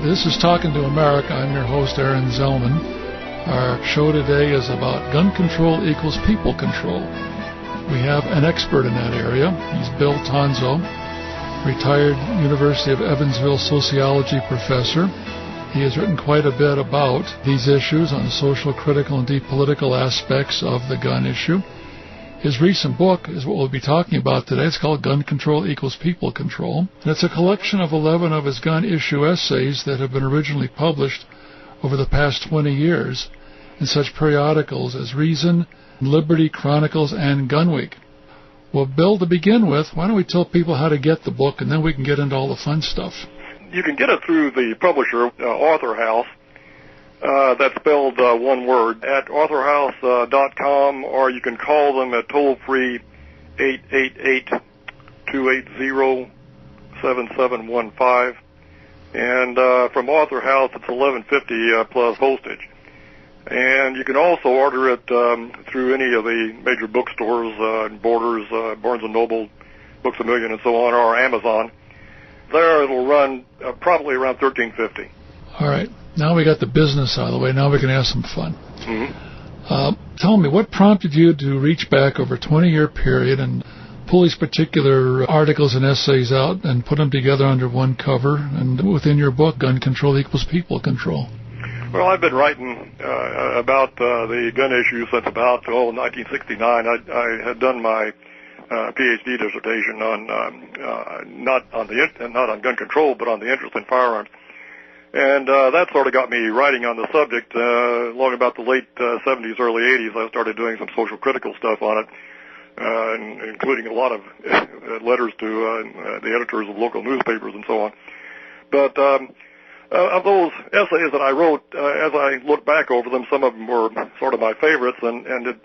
This is Talking to America. I'm your host, Aaron Zellman. Our show today is about gun control equals people control. We have an expert in that area. He's Bill Tonso, retired University of Evansville Sociology Professor. He has written quite a bit about these issues on the social, critical, and deep political aspects of the gun issue. His recent book is what we'll be talking about today. It's called Gun Control Equals People Control. And it's a collection of 11 of his gun issue essays that have been originally published over the past 20 years in such periodicals as Reason, Liberty Chronicles, and Gun Week. Well, Bill, to begin with, why don't we tell people how to get the book, and then we can get into all the fun stuff. You can get it through the publisher, Author House. That's spelled one word, at authorhouse.com, or you can call them at toll-free 888-280-7715. And from Author House, it's $11.50 plus postage. And you can also order it through any of the major bookstores, Borders, Barnes & Noble, Books A Million, and so on, or Amazon. There it'll run probably around $13.50. All right. Now we got the business out of the way. Now we can have some fun. Mm-hmm. Tell me, what prompted you to reach back over a 20-year period and pull these particular articles and essays out and put them together under one cover and within your book, Gun Control Equals People Control? Well, I've been writing about the gun issue since about 1969. I had done my PhD dissertation on not on gun control, but on the interest in firearms. And that sort of got me writing on the subject. Long about the late 70s, early 80s, I started doing some social critical stuff on it, including a lot of letters to the editors of local newspapers and so on. But of those essays that I wrote, as I look back over them, some of them were sort of my favorites, and it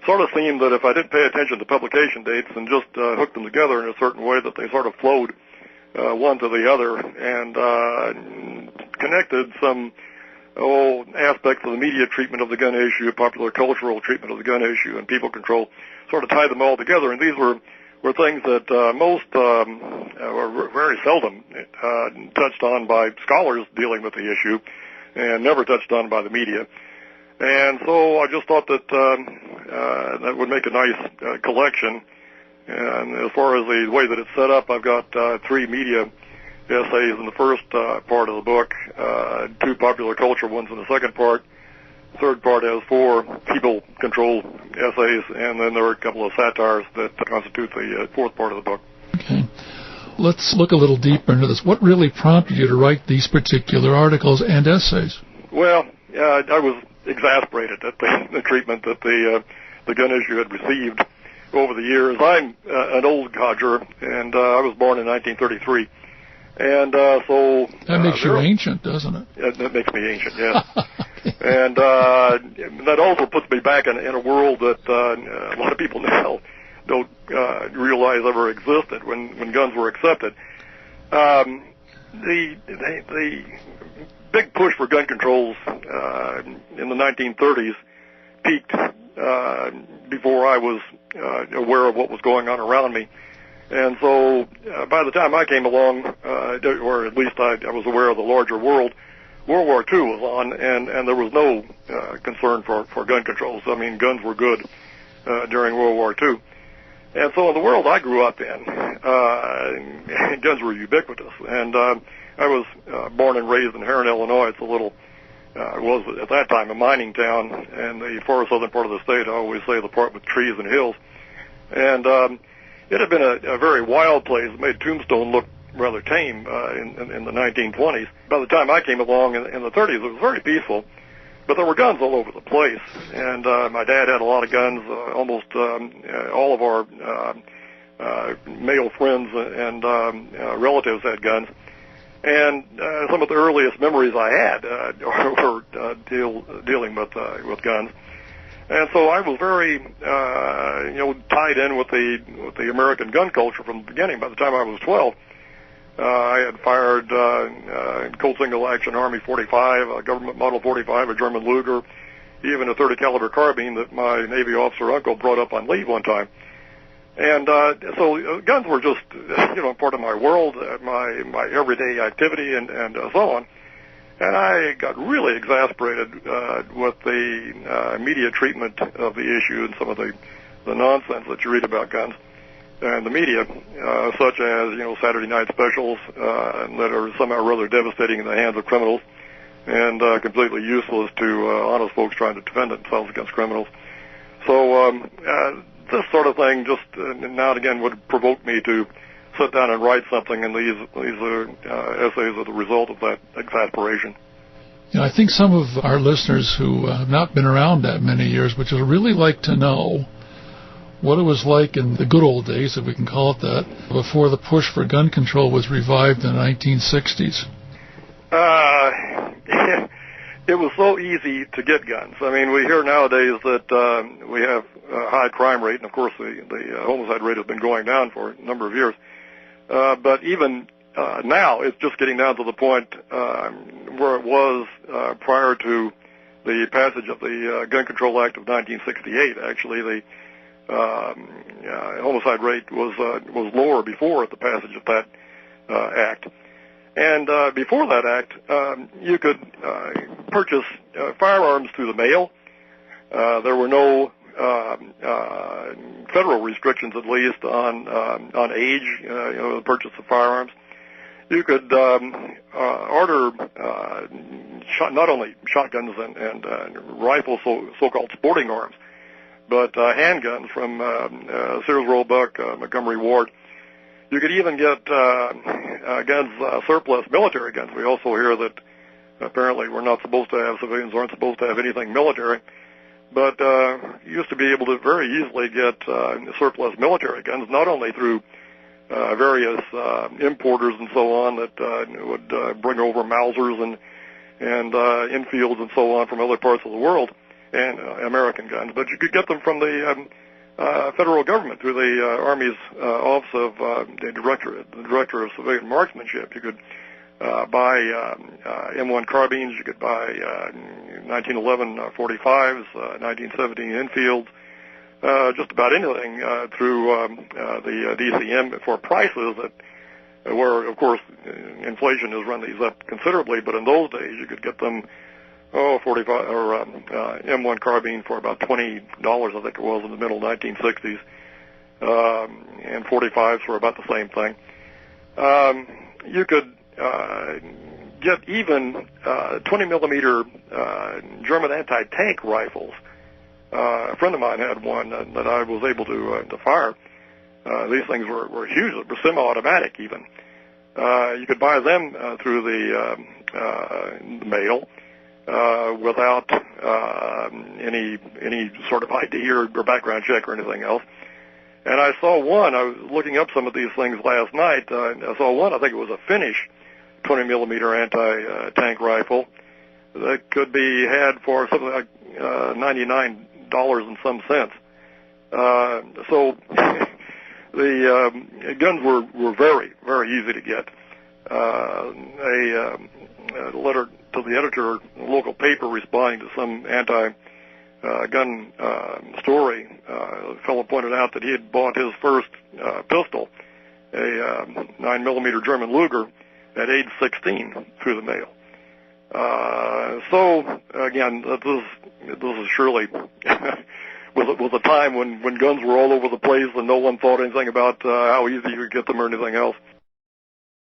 sort of seemed that if I didn't pay attention to publication dates and just hooked them together in a certain way, that they sort of flowed one to the other, and connected some aspects of the media treatment of the gun issue, popular cultural treatment of the gun issue, and people control, sort of tied them all together. And these were things that most were very seldom touched on by scholars dealing with the issue, and never touched on by the media. And so I just thought that that would make a nice collection. And as far as the way that it's set up, I've got 3 media essays in the first part of the book, 2 popular culture ones in the second part. The third part has 4 people control essays, and then there are a couple of satires that constitute the fourth part of the book. Okay. Let's look a little deeper into this. What really prompted you to write these particular articles and essays? Well, I was exasperated at the treatment that the gun issue had received over the years. I'm an old codger, and I was born in 1933. And so... That makes you ancient, doesn't it? That makes me ancient, yes. And that also puts me back in a world that a lot of people now don't realize ever existed when guns were accepted. The big push for gun controls in the 1930s peaked before I was aware of what was going on around me. And so by the time I came along, or at least I was aware of the larger world, World War II was on, and there was no concern for gun controls. I mean, guns were good during World War II. And so in the world I grew up in, guns were ubiquitous. And I was born and raised in Heron, Illinois. It's a little, it was at that time a mining town, and the far southern part of the state, I always say the part with trees and hills. And it had been a very wild place. It made Tombstone look rather tame in the 1920s. By the time I came along in the 30s, it was very peaceful, but there were guns all over the place. And my dad had a lot of guns. Almost all of our male friends and relatives had guns. And some of the earliest memories I had were dealing with guns. And so I was very, tied in with the American gun culture from the beginning. By the time I was 12, I had fired Colt Single Action Army 45, a government model 45, a German Luger, even a 30 caliber carbine that my Navy officer uncle brought up on leave one time. And so guns were just, part of my world, my everyday activity, and so on. And I got really exasperated with the media treatment of the issue and some of the nonsense that you read about guns and the media, such as, Saturday night specials that are somehow rather devastating in the hands of criminals and completely useless to honest folks trying to defend themselves against criminals. So this sort of thing just now and again would provoke me to sit down and write something, and these essays are the result of that exasperation. I think some of our listeners who have not been around that many years would just really like to know what it was like in the good old days, if we can call it that, before the push for gun control was revived in the 1960s. It was so easy to get guns. I mean, we hear nowadays that we have a high crime rate, and of course the homicide rate has been going down for a number of years. But even now, it's just getting down to the point where it was prior to the passage of the Gun Control Act of 1968. Actually, the homicide rate was lower before the passage of that act. And before that act, you could purchase firearms through the mail. There were no federal restrictions, at least, on age, the purchase of firearms. You could order not only shotguns and rifles, so-called sporting arms, but handguns from Sears Roebuck, Montgomery Ward. You could even get guns, surplus military guns. We also hear that apparently we're not supposed to have, civilians aren't supposed to have anything military. But you used to be able to very easily get surplus military guns, not only through various importers and so on that would bring over Mausers and Enfields and so on from other parts of the world, and American guns, but you could get them from the federal government through the Army's Office of the Director of Civilian Marksmanship. You could buy M1 carbines, you could buy 1911 45s, 1917 Enfields, just about anything through the DCM for prices that where, of course, inflation has run these up considerably, but in those days you could get them 45 or M1 carbine for about $20, I think it was, in the middle 1960s, and 45s for about the same thing. You could get even 20 millimeter German anti-tank rifles. A friend of mine had one that I was able to fire. These things were huge. They were semi-automatic even. You could buy them through the mail without any sort of ID or background check or anything else. And I saw one. I was looking up some of these things last night. I saw one. I think it was a Finnish 20 millimeter anti-tank rifle that could be had for something like $99 and some cents. So the guns were very, very easy to get. A letter to the editor of a local paper responding to some anti-gun story, the fellow pointed out that he had bought his first pistol, a 9mm German Luger, at age 16 through the mail. So again, this is surely was a time when guns were all over the place and no one thought anything about how easy you could get them or anything else.